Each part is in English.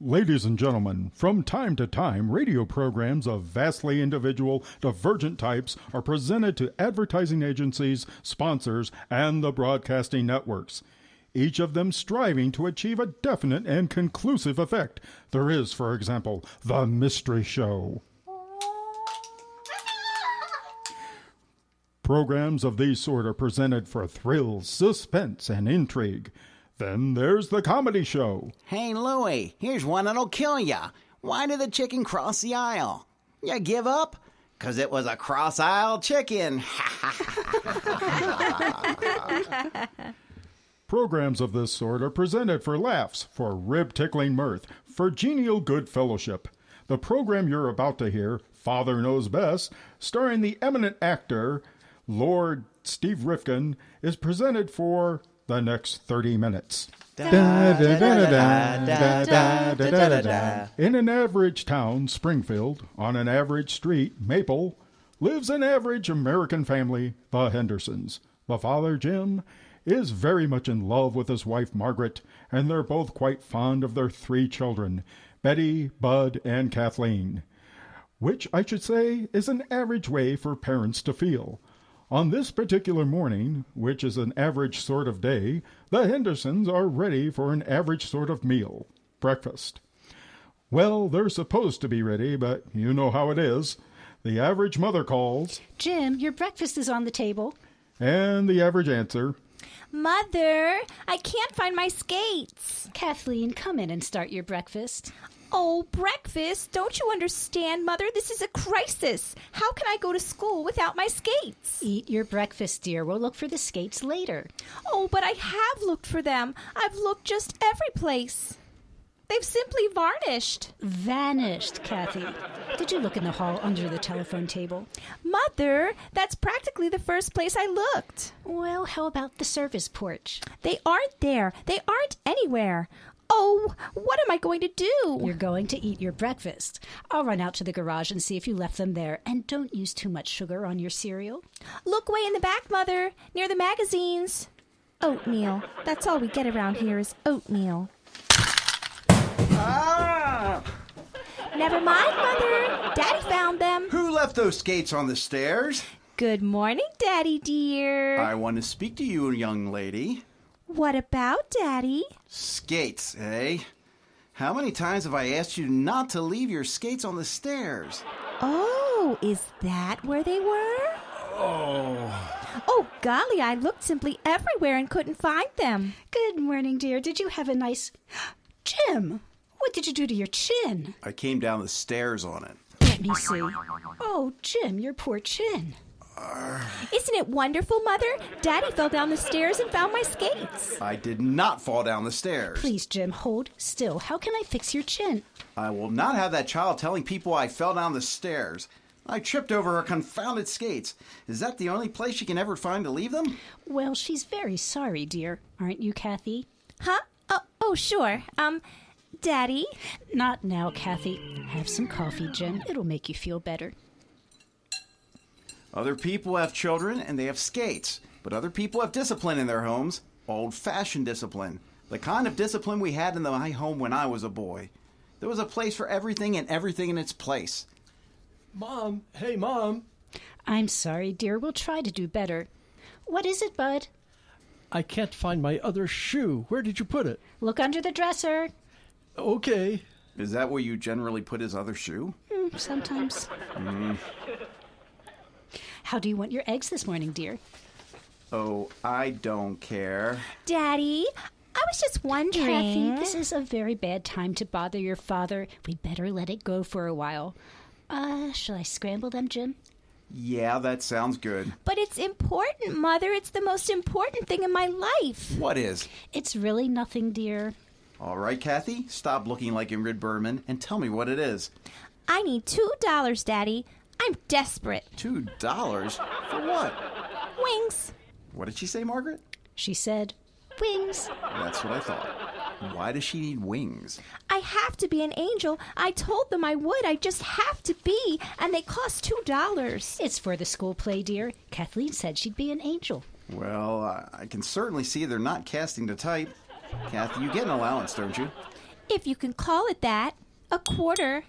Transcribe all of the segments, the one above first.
Ladies and gentlemen, from time to time, radio programs of vastly individual, divergent types are presented to advertising agencies, sponsors, and the broadcasting networks, each of them striving to achieve a definite and conclusive effect. There is, for example, The Mystery Show. Programs of these sort are presented for thrills, suspense, and intrigue. Then there's The Comedy Show. Hey, Louie, here's one that'll kill ya. Why did the chicken cross the aisle? You give up? 'Cause it was a cross-aisle chicken. Programs of this sort are presented for laughs, for rib-tickling mirth, for genial good fellowship. The program you're about to hear, Father Knows Best, starring the eminent actor, Lord Steve Rifkin, is presented for the next 30 minutes. In an average town, Springfield, on an average street, Maple, lives an average American family, the Hendersons. The father, Jim, is very much in love with his wife, Margaret, and they're both quite fond of their 3 children, Betty, Bud, and Kathleen, which I should say is an average way for parents to feel. On this particular morning, which is an average sort of day, the Hendersons are ready for an average sort of meal, breakfast. Well, they're supposed to be ready, but you know how it is. The average mother calls. Jim, your breakfast is on the table. And the average answer. Mother, I can't find my skates. Kathleen, come in and start your breakfast. Oh, breakfast? Don't you understand, Mother? This is a crisis. How can I go to school without my skates? Eat your breakfast, dear. We'll look for the skates later. Oh, but I have looked for them. I've looked just every place. They've simply varnished. Vanished, Kathy. Did you look in the hall under the telephone table? Mother, that's practically the first place I looked. Well, how about the service porch? They aren't there. They aren't anywhere. Oh, what am I going to do? You're going to eat your breakfast. I'll run out to the garage and see if you left them there. And don't use too much sugar on your cereal. Look way in the back, Mother, near the magazines. Oatmeal. That's all we get around here is oatmeal. Ah! Never mind, Mother. Daddy found them. Who left those skates on the stairs? Good morning, Daddy dear. I want to speak to you, young lady. What about, Daddy? Skates, eh? How many times have I asked you not to leave your skates on the stairs? Oh, is that where they were? Oh, golly, I looked simply everywhere and couldn't find them. Good morning, dear. Did you have a nice... Jim, what did you do to your chin? I came down the stairs on it. Let me see. Oh, Jim, your poor chin. Isn't it wonderful, Mother? Daddy fell down the stairs and found my skates. I did not fall down the stairs. Please, Jim, hold still. How can I fix your chin? I will not have that child telling people I fell down the stairs. I tripped over her confounded skates. Is that the only place she can ever find to leave them? Well, she's very sorry, dear. Aren't you, Kathy? Huh? Oh, sure. Daddy? Not now, Kathy. Have some coffee, Jim. It'll make you feel better. Other people have children and they have skates, but other people have discipline in their homes. Old-fashioned discipline. The kind of discipline we had in my home when I was a boy. There was a place for everything and everything in its place. Mom, hey, Mom. I'm sorry, dear. We'll try to do better. What is it, Bud? I can't find my other shoe. Where did you put it? Look under the dresser. Okay. Is that where you generally put his other shoe? Sometimes. How do you want your eggs this morning, dear? Oh, I don't care. Daddy, I was just wondering. Kathy, this is a very bad time to bother your father. We'd better let it go for a while. Shall I scramble them, Jim? Yeah, that sounds good. But it's important, Mother. It's the most important thing in my life. What is? It's really nothing, dear. All right, Kathy, stop looking like Ingrid Bergman and tell me what it is. I need $2, Daddy. I'm desperate. $2? For what? Wings. What did she say, Margaret? She said, wings. That's what I thought. Why does she need wings? I have to be an angel. I told them I would. I just have to be. And they cost $2. It's for the school play, dear. Kathleen said she'd be an angel. Well, I can certainly see they're not casting the type. Kathy, you get an allowance, don't you? If you can call it that. A quarter.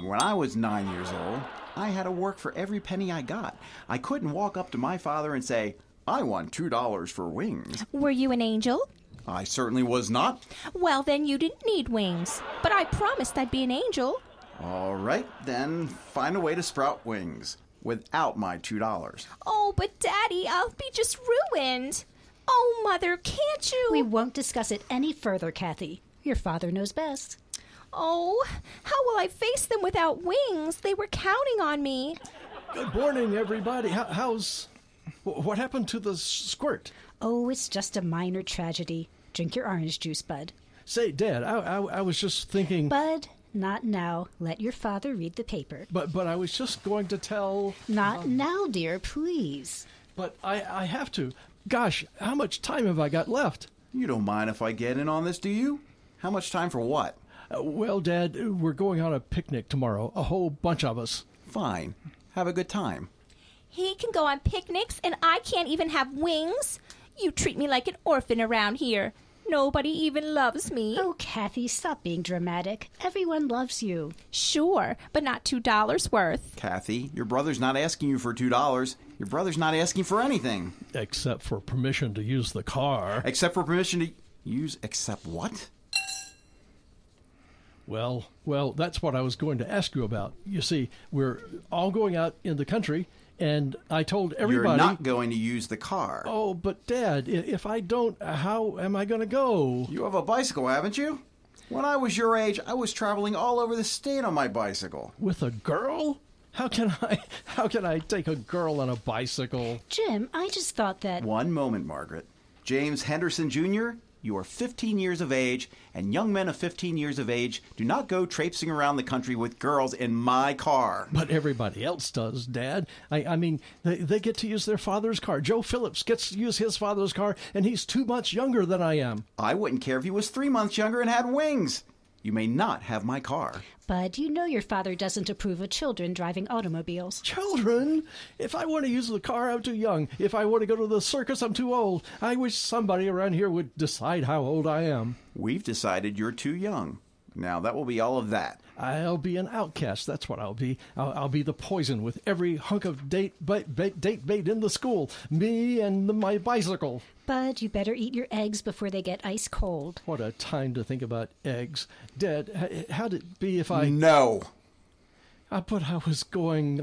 When I was 9 years old, I had to work for every penny I got. I couldn't walk up to my father and say, I want $2 for wings. Were you an angel? I certainly was not. Well, then you didn't need wings. But I promised I'd be an angel. All right, then find a way to sprout wings without my $2. Oh, but Daddy, I'll be just ruined. Oh, Mother, can't you? We won't discuss it any further, Kathy. Your father knows best. Oh, how will I face them without wings? They were counting on me. Good morning, everybody. What happened to the squirt? Oh, it's just a minor tragedy. Drink your orange juice, Bud. Say, Dad, I was just thinking... Bud, not now. Let your father read the paper. But I was just going to tell... Not now, dear, please. But I have to. Gosh, how much time have I got left? You don't mind if I get in on this, do you? How much time for what? Well, Dad, we're going on a picnic tomorrow. A whole bunch of us. Fine. Have a good time. He can go on picnics and I can't even have wings? You treat me like an orphan around here. Nobody even loves me. Oh, Kathy, stop being dramatic. Everyone loves you. Sure, but not $2 worth. Kathy, your brother's not asking you for $2. Your brother's not asking for anything. Except for permission to use the car. Except for permission to use... Except what? Well, that's what I was going to ask you about. You see, we're all going out in the country, and I told everybody... You're not going to use the car. Oh, but Dad, if I don't, how am I going to go? You have a bicycle, haven't you? When I was your age, I was traveling all over the state on my bicycle. With a girl? How can I take a girl on a bicycle? Jim, I just thought that... One moment, Margaret. James Henderson, Jr., you are 15 years of age, and young men of 15 years of age do not go traipsing around the country with girls in my car. But everybody else does, Dad. I mean, they get to use their father's car. Joe Phillips gets to use his father's car, and he's 2 months younger than I am. I wouldn't care if he was 3 months younger and had wings. You may not have my car. Bud, you know your father doesn't approve of children driving automobiles. Children? If I want to use the car, I'm too young. If I want to go to the circus, I'm too old. I wish somebody around here would decide how old I am. We've decided you're too young. Now, that will be all of that. I'll be an outcast. That's what I'll be. I'll be the poison with every hunk of date bait in the school. Me and my bicycle. Bud, you better eat your eggs before they get ice cold. What a time to think about eggs. Dad, how'd it be if I... No. But I was going...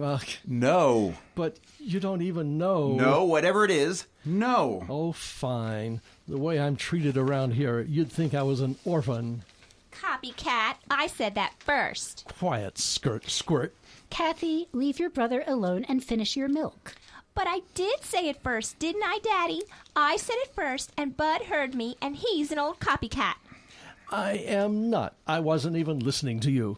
No. But you don't even know. No, whatever it is, no. Oh, fine. The way I'm treated around here, you'd think I was an orphan. Copycat, I said that first. Quiet, squirt. Kathy, leave your brother alone and finish your milk. But I did say it first, didn't I, Daddy? I said it first, and Bud heard me, and he's an old copycat. I am not. I wasn't even listening to you.